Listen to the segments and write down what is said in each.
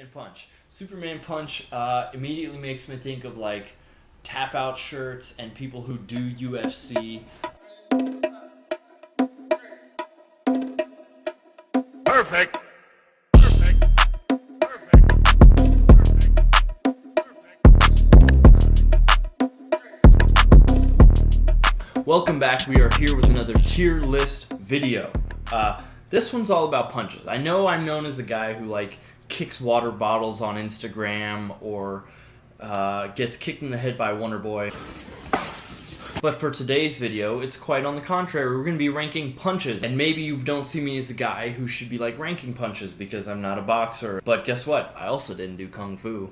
Superman punch. Superman punch immediately makes me think of like tap out shirts and people who do UFC. Perfect. Welcome back. We are here with another tier list video. This one's all about punches. I know I'm known as the guy who like kicks water bottles on Instagram or gets kicked in the head by Wonder Boy. But for today's video, it's quite on the contrary. We're going to be ranking punches. And maybe you don't see me as the guy who should be like ranking punches because I'm not a boxer. But guess what? I also didn't do Kung Fu.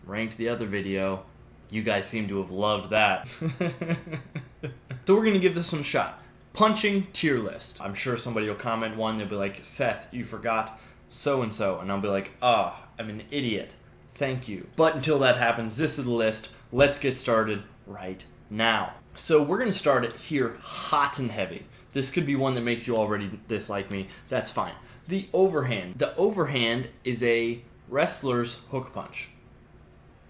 Ranked the other video. You guys seem to have loved that. So we're going to give this one a shot. Punching tier list. I'm sure somebody will comment one. They'll be like, Seth, you forgot so-and-so. And I'll be like, I'm an idiot. Thank you. But until that happens, this is the list. Let's get started right now. So we're going to start it here hot and heavy. This could be one that makes you already dislike me. That's fine. The overhand. The overhand is a wrestler's hook punch.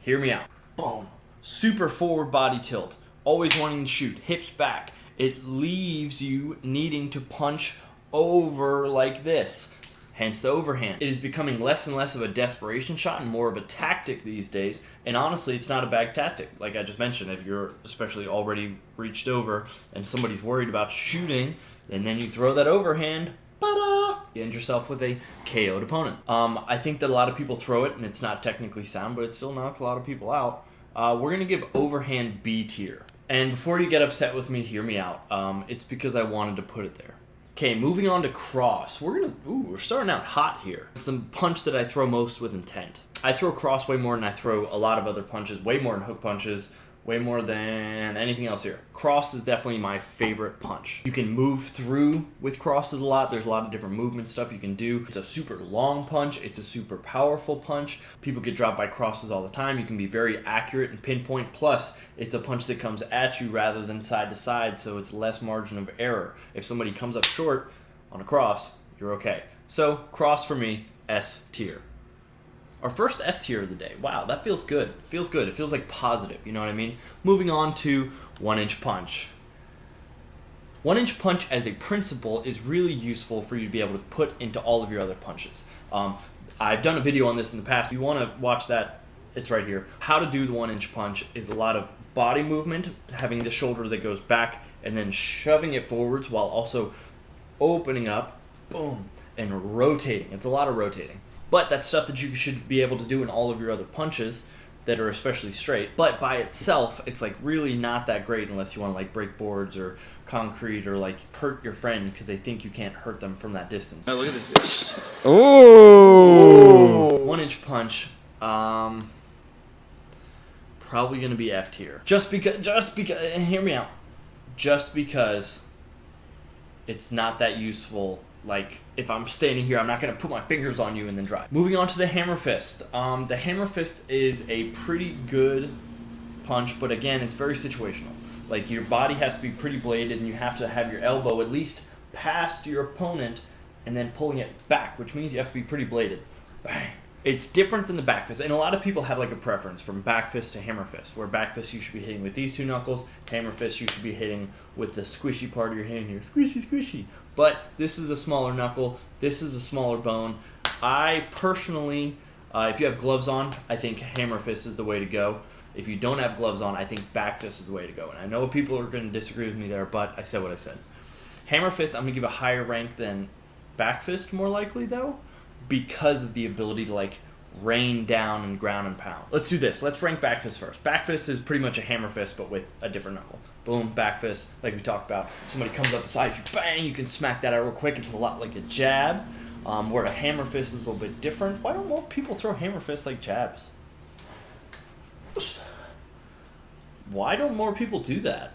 Hear me out. Boom. Super forward body tilt. Always wanting to shoot. Hips back. It leaves you needing to punch over like this. Hence the overhand. It is becoming less and less of a desperation shot and more of a tactic these days. And honestly, it's not a bad tactic. Like I just mentioned, if you're especially already reached over and somebody's worried about shooting, and then you throw that overhand, ta-da! You end yourself with a KO'd opponent. I think that a lot of people throw it and it's not technically sound, but it still knocks a lot of people out. We're going to give overhand B tier. And before you get upset with me, hear me out. It's because I wanted to put it there. Okay, moving on to cross. We're starting out hot here. Some punch that I throw most with intent. I throw cross way more than I throw a lot of other punches, way more than hook punches, way more than anything else here. Cross is definitely my favorite punch. You can move through with crosses a lot. There's a lot of different movement stuff you can do. It's a super long punch. It's a super powerful punch. People get dropped by crosses all the time. You can be very accurate and pinpoint. Plus, it's a punch that comes at you rather than side to side, so it's less margin of error. If somebody comes up short on a cross, you're okay. So, cross for me, S tier. Our first S tier of the day. Wow, that feels good. Feels good. It feels like positive, you know what I mean? Moving on to 1-inch punch. 1-inch punch as a principle is really useful for you to be able to put into all of your other punches. I've done a video on this in the past. If you want to watch that, it's right here. How to do the 1-inch punch is a lot of body movement, having the shoulder that goes back and then shoving it forwards while also opening up, boom, and rotating. It's a lot of rotating. But that's stuff that you should be able to do in all of your other punches that are especially straight. But by itself, it's like really not that great unless you want to like break boards or concrete or like hurt your friend because they think you can't hurt them from that distance. Oh, look at this bitch. Oh! 1-inch punch. Probably gonna be F tier. Just because, hear me out. Just because it's not that useful. Like, if I'm standing here, I'm not going to put my fingers on you and then drive. Moving on to the Hammerfist. The Hammerfist is a pretty good punch, but again, it's very situational. Like, your body has to be pretty bladed, and you have to have your elbow at least past your opponent and then pulling it back, which means you have to be pretty bladed. Bang. It's different than the Backfist, and a lot of people have like a preference from Backfist to Hammerfist, where Backfist you should be hitting with these two knuckles, Hammerfist you should be hitting with the squishy part of your hand here. Squishy, squishy. But this is a smaller knuckle, this is a smaller bone. I personally, if you have gloves on, I think Hammerfist is the way to go. If you don't have gloves on, I think Backfist is the way to go. And I know people are going to disagree with me there, but I said what I said. Hammerfist, I'm going to give a higher rank than Backfist more likely though, because of the ability to like rain down and ground and pound. Let's do this. Let's rank Backfist first. Backfist is pretty much a Hammerfist but with a different knuckle. Boom, Backfist, like we talked about. Somebody comes up beside you, bang, you can smack that out real quick. It's a lot like a jab, where a Hammerfist is a little bit different. Why don't more people throw Hammerfists like jabs? Why don't more people do that?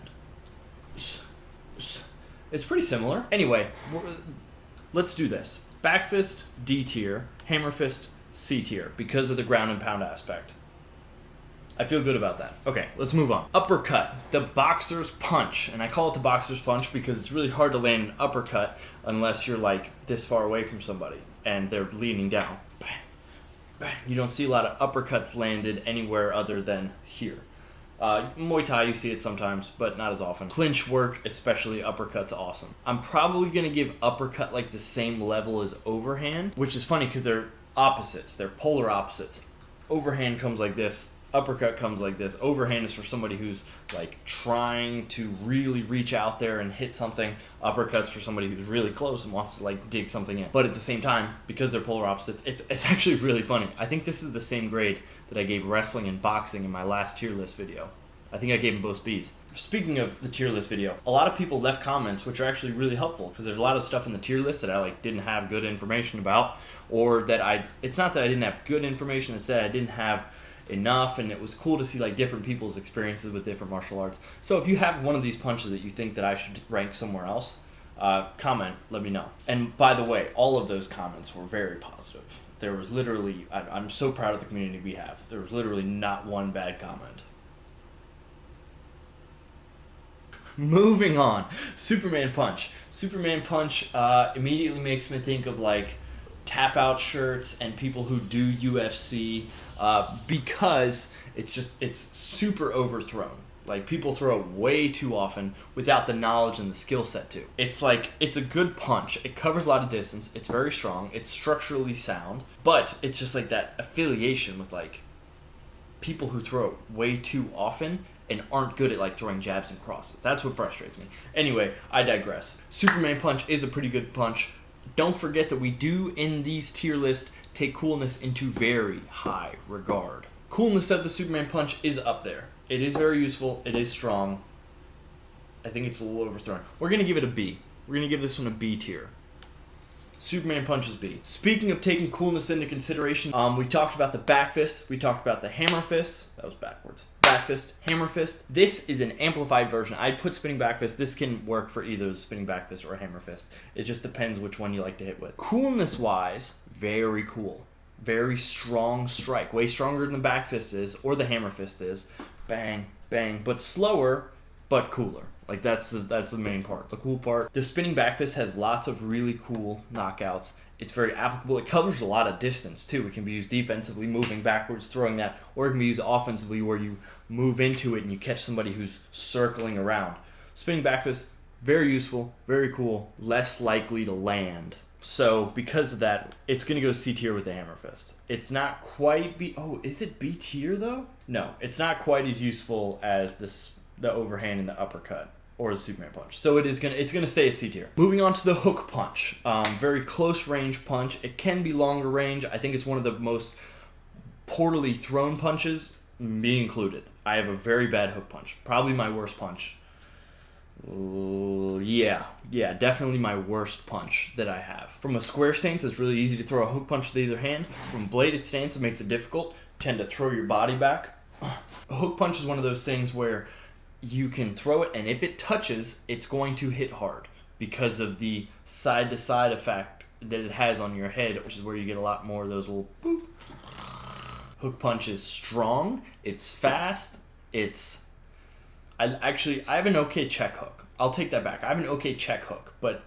It's pretty similar. Anyway, let's do this. Backfist, D tier. Hammerfist, C tier, because of the ground and pound aspect. I feel good about that. Okay, let's move on. Uppercut, the boxer's punch. And I call it the boxer's punch because it's really hard to land an uppercut unless you're like this far away from somebody and they're leaning down. Bang. bang. You don't see a lot of uppercuts landed anywhere other than here. Muay Thai, you see it sometimes, but not as often. Clinch work, especially uppercuts, awesome. I'm probably going to give uppercut like the same level as overhand, which is funny because they're opposites. They're polar opposites. Overhand comes like this. Uppercut comes like this. Overhand is for somebody who's like trying to really reach out there and hit something. Uppercut's for somebody who's really close and wants to like dig something in. But at the same time, because they're polar opposites, it's actually really funny. I think this is the same grade that I gave wrestling and boxing in my last tier list video. I think I gave them both B's. Speaking of the tier list video, a lot of people left comments which are actually really helpful because there's a lot of stuff in the tier list that I like didn't have good information about, or that it's not that I didn't have good information, it's that I didn't have enough, and it was cool to see like different people's experiences with different martial arts. So if you have one of these punches that you think that I should rank somewhere else, comment, let me know. And by the way, all of those comments were very positive. There was literally, I'm so proud of the community we have. There was literally not one bad comment. Moving on, Superman Punch. Superman Punch immediately makes me think of like tap out shirts and people who do UFC because it's super overthrown. Like people throw it way too often without the knowledge and the skill set too. It's like, it's a good punch. It covers a lot of distance. It's very strong. It's structurally sound, but it's just like that affiliation with like people who throw it way too often and aren't good at like throwing jabs and crosses. That's what frustrates me. Anyway, I digress. Superman Punch is a pretty good punch. Don't forget that we do in these tier lists take Coolness into very high regard. Coolness of the Superman Punch is up there. It is very useful. It is strong. I think it's a little overthrown. We're going to give it a B. We're going to give this one a B tier. Superman Punch is B. Speaking of taking Coolness into consideration, we talked about the Backfist. We talked about the Hammerfist. That was backwards. Backfist, Hammerfist. This is an amplified version. I put spinning backfist. This can work for either the spinning backfist or Hammerfist. It just depends which one you like to hit with. Coolness wise, very cool. Very strong strike. Way stronger than the backfist is or the Hammerfist is. Bang, bang. But slower, but cooler. Like that's the main part. The cool part. The spinning backfist has lots of really cool knockouts. It's very applicable. It covers a lot of distance too. It can be used defensively, moving backwards, throwing that, or it can be used offensively where you move into it and you catch somebody who's circling around. Spinning backfist, very useful, very cool, less likely to land. So because of that, it's going to go C tier with the Hammerfist. It's not quite B... Oh, is it B tier though? No, it's not quite as useful as the overhand and the uppercut or the Superman Punch. So it's gonna stay at C tier. Moving on to the hook punch. Very close range punch. It can be longer range. I think it's one of the most poorly thrown punches, me included. I have a very bad hook punch. Probably my worst punch. Yeah, definitely my worst punch that I have. From a square stance, it's really easy to throw a hook punch with either hand. From a bladed stance, it makes it difficult. Tend to throw your body back. A hook punch is one of those things where you can throw it, and if it touches, it's going to hit hard because of the side-to-side effect that it has on your head, which is where you get a lot more of those little boop. Hook punch is strong. It's fast. I have an okay check hook. I'll take that back. I have an okay check hook, but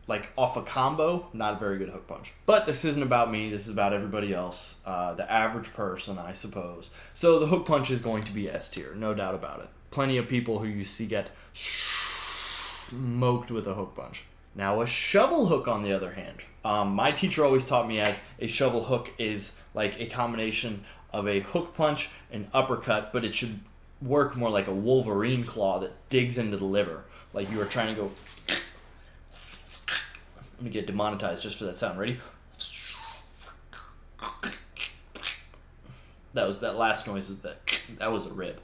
like off a combo, not a very good hook punch. But this isn't about me. This is about everybody else, the average person, I suppose. So the hook punch is going to be S tier, no doubt about it. Plenty of people who you see get smoked with a hook punch. Now a shovel hook, on the other hand, my teacher always taught me as a shovel hook is like a combination of a hook punch and uppercut, but it should work more like a Wolverine claw that digs into the liver. Like you were trying to go... Let me get demonetized just for that sound. Ready? That last noise is that was a rib.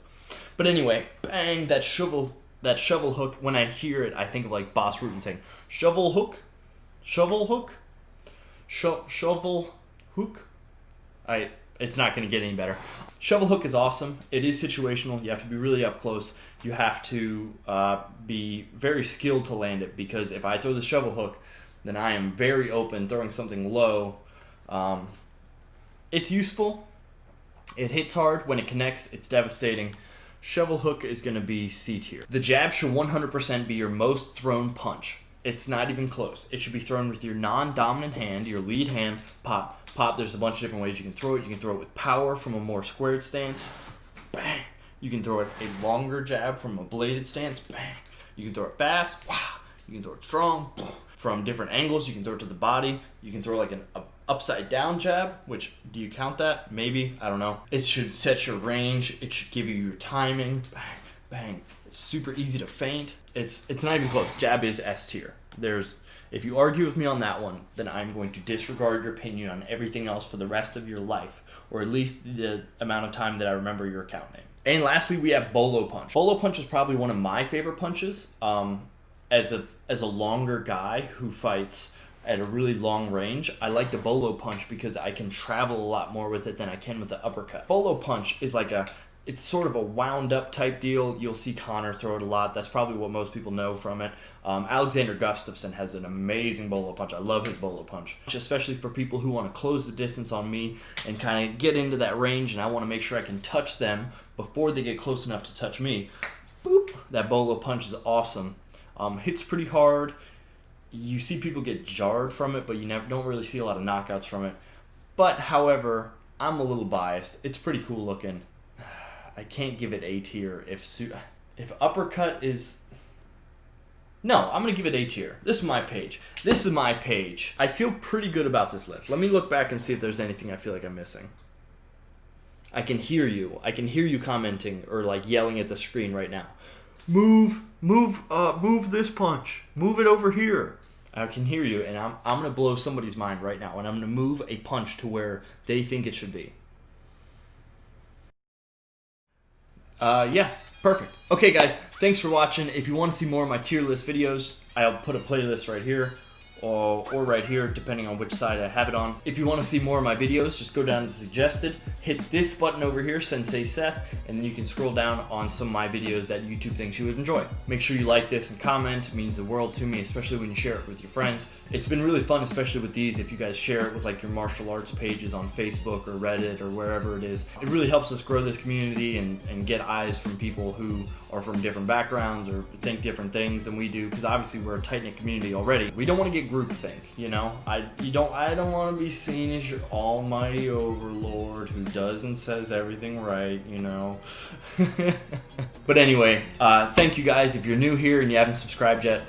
But anyway, bang, that shovel hook, when I hear it, I think of like Boss Rutan saying, shovel hook. It's not going to get any better. Shovel hook is awesome. It is situational. You have to be really up close. You have to be very skilled to land it, because if I throw the shovel hook, then I am very open, throwing something low. It's useful. It hits hard. When it connects, it's devastating. Shovel hook is going to be C tier. The jab should 100% be your most thrown punch. It's not even close. It should be thrown with your non-dominant hand, your lead hand, pop, Pop, there's a bunch of different ways you can throw it. You can throw it with power from a more squared stance. Bang. You can throw it a longer jab from a bladed stance. Bang. You can throw it fast. Wow. You can throw it strong. From different angles, you can throw it to the body. You can throw like an upside down jab, which, do you count that? Maybe. I don't know. It should set your range. It should give you your timing. Bang. Bang. It's super easy to feint. It's not even close. Jab is S tier. If you argue with me on that one, then I'm going to disregard your opinion on everything else for the rest of your life, or at least the amount of time that I remember your account name. And lastly, we have Bolo Punch. Bolo Punch is probably one of my favorite punches. As a longer guy who fights at a really long range, I like the Bolo Punch because I can travel a lot more with it than I can with the Uppercut. Bolo Punch is it's sort of a wound up type deal. You'll see Connor throw it a lot. That's probably what most people know from it. Alexander Gustafsson has an amazing Bolo Punch. I love his Bolo Punch, especially for people who want to close the distance on me and kind of get into that range, and I want to make sure I can touch them before they get close enough to touch me. Boop! That Bolo Punch is awesome. Hits pretty hard. You see people get jarred from it, but you don't really see a lot of knockouts from it. But, however, I'm a little biased. It's pretty cool looking. I can't give it A tier if Uppercut is... No, I'm going to give it A tier. This is my page. This is my page. I feel pretty good about this list. Let me look back and see if there's anything I feel like I'm missing. I can hear you. I can hear you commenting or like yelling at the screen right now. Move this punch. Move it over here. I can hear you, and I'm going to blow somebody's mind right now, and I'm going to move a punch to where they think it should be. Yeah, perfect. Okay, guys, thanks for watching. If you want to see more of my tier list videos, I'll put a playlist right here or right here, depending on which side I have it on. If you want to see more of my videos, just go down to suggested, hit this button over here, Sensei Seth, and then you can scroll down on some of my videos that YouTube thinks you would enjoy. Make sure you like this and comment. It means the world to me, especially when you share it with your friends. It's been really fun, especially with these, if you guys share it with like your martial arts pages on Facebook or Reddit or wherever it is. It really helps us grow this community and get eyes from people who are from different backgrounds or think different things than we do, because obviously we're a tight-knit community already. We don't want to get groupthink, you know? I don't want to be seen as your almighty overlord who does and says everything right, you know? But anyway, thank you guys. If you're new here and you haven't subscribed yet,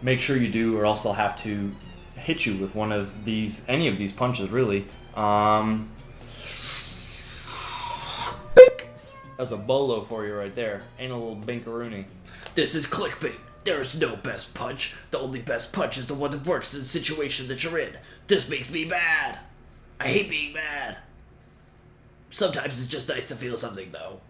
make sure you do, or else I'll have to hit you with one of these, any of these punches, really. That's a bolo for you right there. Ain't a little binkaroony. This is clickbait. There's no best punch. The only best punch is the one that works in the situation that you're in. This makes me mad. I hate being mad. Sometimes it's just nice to feel something, though.